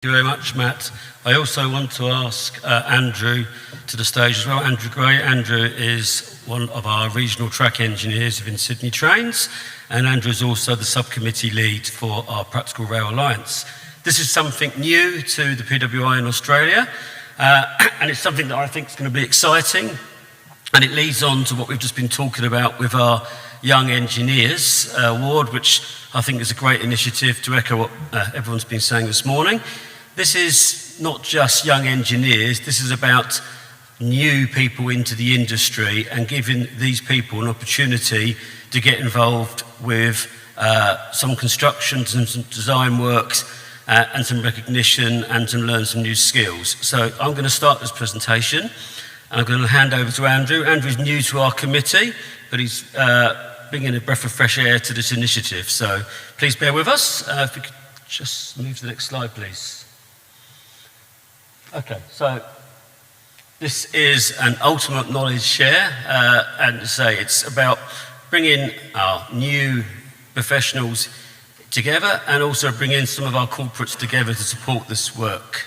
Thank you very much, Matt. I also want to ask Andrew to the stage as well. Andrew Gray. Andrew is one of our regional track engineers within Sydney Trains, and Andrew is also the subcommittee lead for our Practical Rail Alliance. This is something new to the PWI in Australia, and it's something that I think is going to be exciting, and it leads on to what we've just been talking about with our Young Engineers Award, which I think is a great initiative, to echo what everyone's been saying this morning. This is not just young engineers, this is about new people into the industry and giving these people an opportunity to get involved with some construction, some design works, and some recognition, and to learn some new skills. So I'm going to start this presentation, and I'm going to hand over to Andrew. Andrew's new to our committee, but he's bringing a breath of fresh air to this initiative. So please bear with us. If we could just move to the next slide, please. Okay, so this is an ultimate knowledge share, and say it's about bringing our new professionals together and also bringing some of our corporates together to support this work.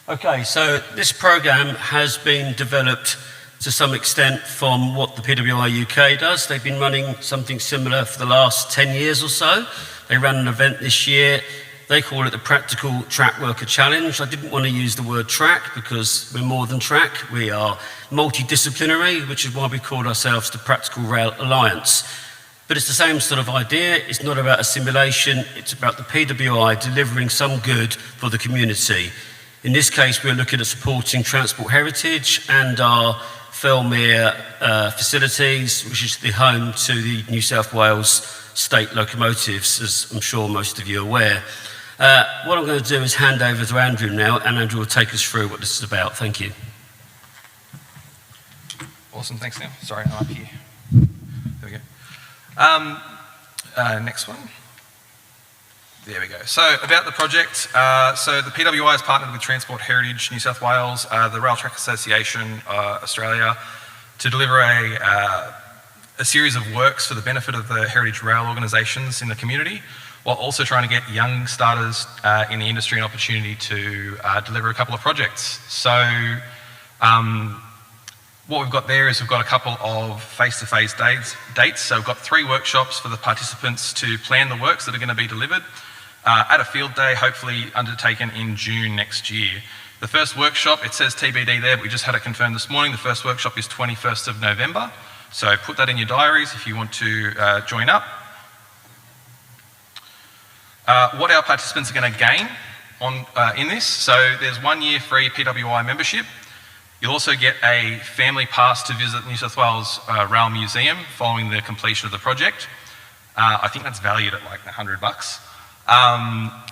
Okay, so this program has been developed to some extent from what the PWI UK does. They've been running something similar for the last 10 years or so. They ran an event this year. They call it the Practical Track Worker Challenge. I didn't want to use the word track because we're more than track. We are multidisciplinary, which is why we call ourselves the Practical Rail Alliance. But it's the same sort of idea. It's not about a simulation. It's about the PWI delivering some good for the community. In this case, we're looking at supporting transport heritage and our Felmere facilities, which is the home to the New South Wales state locomotives, as I'm sure most of you are aware. What I'm going to do is hand over to Andrew now, and Andrew will take us through what this is about. Thank you. Awesome, thanks Neil. Sorry, I'm up here. There we go. Next one. There we go. So about the project, so the PWI has partnered with Transport Heritage New South Wales, the Rail Track Association Australia, to deliver a series of works for the benefit of the heritage rail organisations in the community, while also trying to get young starters in the industry an opportunity to deliver a couple of projects. So what we've got there is we've got a couple of face-to-face dates. So we've got 3 workshops for the participants to plan the works that are going to be delivered. At a field day, hopefully undertaken in June next year. The first workshop, it says TBD there, but we just had it confirmed this morning. The first workshop is 21st of November. So put that in your diaries if you want to join up. What our participants are going to gain in this, so there's 1 year free PWI membership. You'll also get a family pass to visit the New South Wales Rail Museum following the completion of the project. I think that's valued at like $100.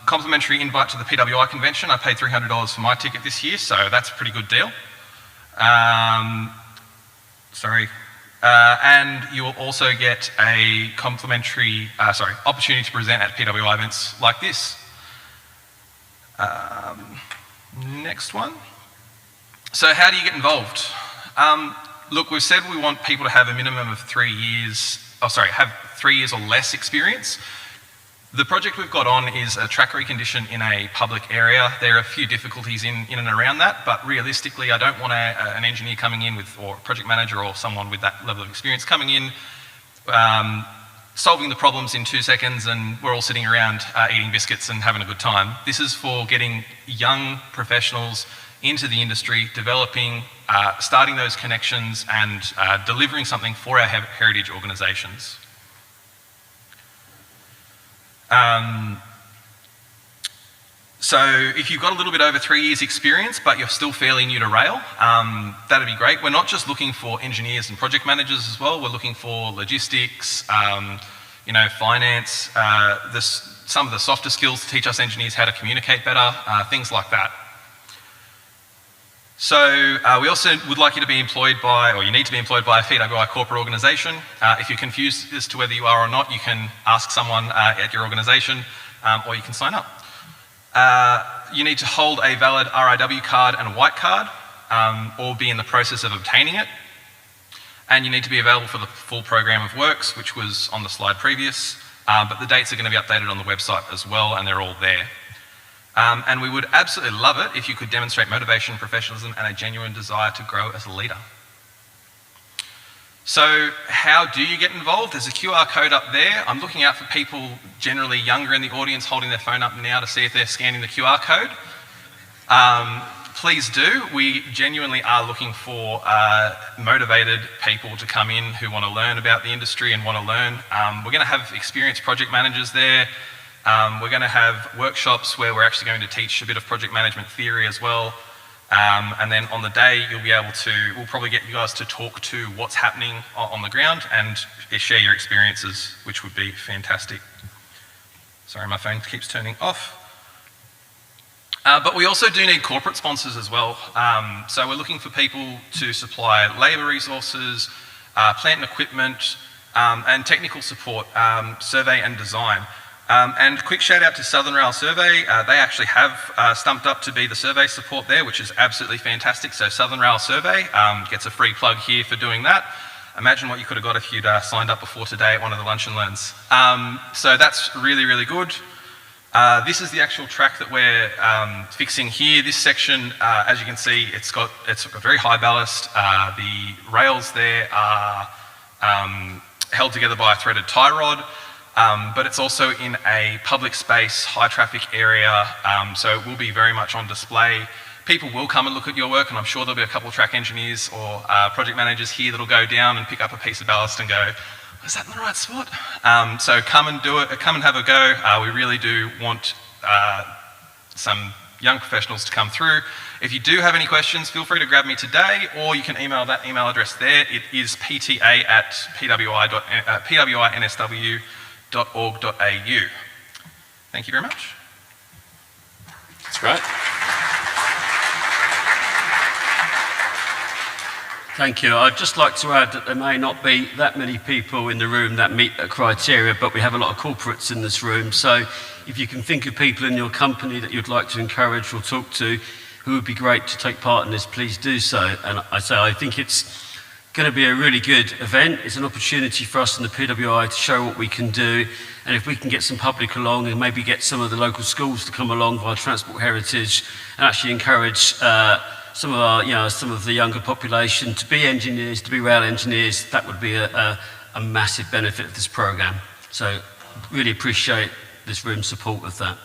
Complimentary invite to the PWI convention. I paid $300 for my ticket this year, so that's a pretty good deal. And you will also get a complimentary, opportunity to present at PWI events like this. Next one. So how do you get involved? Look, we've said we want people to have a minimum of 3 years, have 3 years or less experience. The project we've got on is a track recondition in a public area. There are a few difficulties in and around that, but realistically, I don't want an engineer coming in with, or a project manager or someone with that level of experience coming in, solving the problems in 2 seconds, and we're all sitting around eating biscuits and having a good time. This is for getting young professionals into the industry, developing, starting those connections, and delivering something for our heritage organisations. So if you've got a little bit over 3 years experience, but you're still fairly new to rail, that'd be great. We're not just looking for engineers and project managers as well. We're looking for logistics, finance, some of the softer skills to teach us engineers how to communicate better, things like that. So we also would like you to be employed by, or you need to be employed by a PWI corporate organisation. If you're confused as to whether you are or not, you can ask someone at your organisation, or you can sign up. You need to hold a valid RIW card and a white card, or be in the process of obtaining it. And you need to be available for the full program of works, which was on the slide previous, but the dates are going to be updated on the website as well, and they're all there. And we would absolutely love it if you could demonstrate motivation, professionalism, and a genuine desire to grow as a leader. So how do you get involved? There's a QR code up there. I'm looking out for people generally younger in the audience holding their phone up now to see if they're scanning the QR code. Please do. We genuinely are looking for motivated people to come in who want to learn about the industry and want to learn. We're going to have experienced project managers there. We're going to have workshops where we're actually going to teach a bit of project management theory as well. And then on the day, we'll probably get you guys to talk to what's happening on the ground and share your experiences, which would be fantastic. Sorry, my phone keeps turning off. But we also do need corporate sponsors as well. So we're looking for people to supply labour resources, plant and equipment, and technical support, survey and design. And quick shout out to Southern Rail Survey. They actually have stumped up to be the survey support there, which is absolutely fantastic. So Southern Rail Survey gets a free plug here for doing that. Imagine what you could have got if you'd signed up before today at one of the lunch and learns. So that's really, really good. This is the actual track that we're fixing here. This section, as you can see, it's a very high ballast. The rails there are held together by a threaded tie rod, but it's also in a public space, high traffic area, so it will be very much on display. People will come and look at your work, and I'm sure there'll be a couple of track engineers or project managers here that'll go down and pick up a piece of ballast and go, is that in the right spot? So come and do it, come and have a go. We really do want some young professionals to come through. If you do have any questions, feel free to grab me today, or you can email that email address there. It is pta@pwinsw.org.au. Thank you very much. That's great. Thank you. I'd just like to add that there may not be that many people in the room that meet that criteria, but we have a lot of corporates in this room. So if you can think of people in your company that you'd like to encourage or talk to who would be great to take part in this, please do so. And I think it's going to be a really good event. It's an opportunity for us in the PWI to show what we can do. And if we can get some public along and maybe get some of the local schools to come along via Transport Heritage and actually encourage some of the younger population to be engineers, to be rail engineers, that would be a massive benefit of this program. So really appreciate this room's support of that.